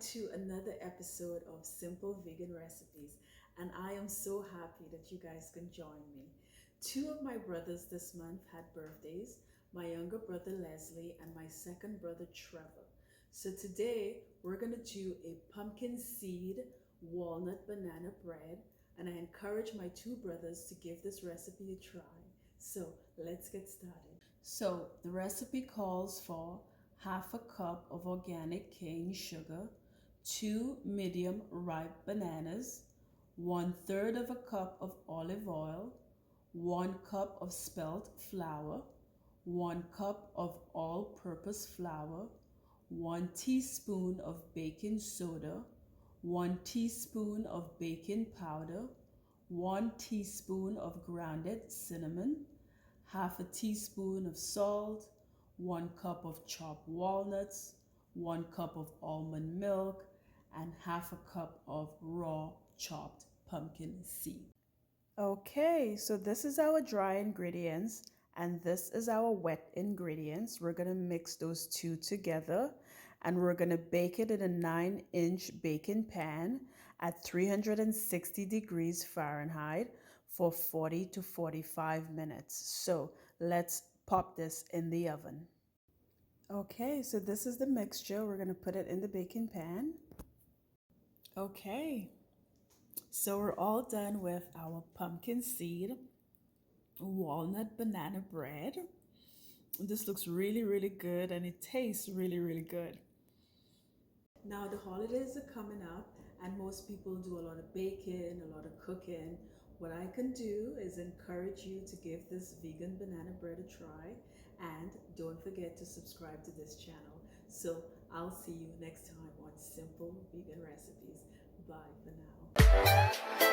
to another episode of Simple Vegan Recipes, and I am so happy that you guys can join me. Two of my brothers this month had birthdays, my younger brother Leslie and my second brother Trevor. So today we're going to do a pumpkin seed walnut banana bread, and I encourage my two brothers to give this recipe a try. So let's get started. So the recipe calls for half a cup of organic cane sugar, 2 medium ripe bananas, 1/3 of a cup of olive oil, 1 cup of spelt flour, 1 cup of all-purpose flour, 1 teaspoon of baking soda, 1 teaspoon of baking powder, 1 teaspoon of grounded cinnamon, half a teaspoon of salt, 1 cup of chopped walnuts, 1 cup of almond milk, and half a cup of raw chopped pumpkin seed. Okay, so this is our dry ingredients and this is our wet ingredients. We're going to mix those two together and we're going to bake it in a 9-inch baking pan at 360 degrees Fahrenheit for 40 to 45 minutes. So let's pop this in the oven. Okay, so this is the mixture. We're going to put it in the baking pan. Okay, so we're all done with our pumpkin seed walnut banana bread. This looks really good and it tastes really good. Now the holidays are coming up and most people do a lot of baking, a lot of cooking. What I can do is encourage you to give this vegan banana bread a try, and don't forget to subscribe to this channel. So I'll see you next time on Simple Vegan Recipes. Bye for now.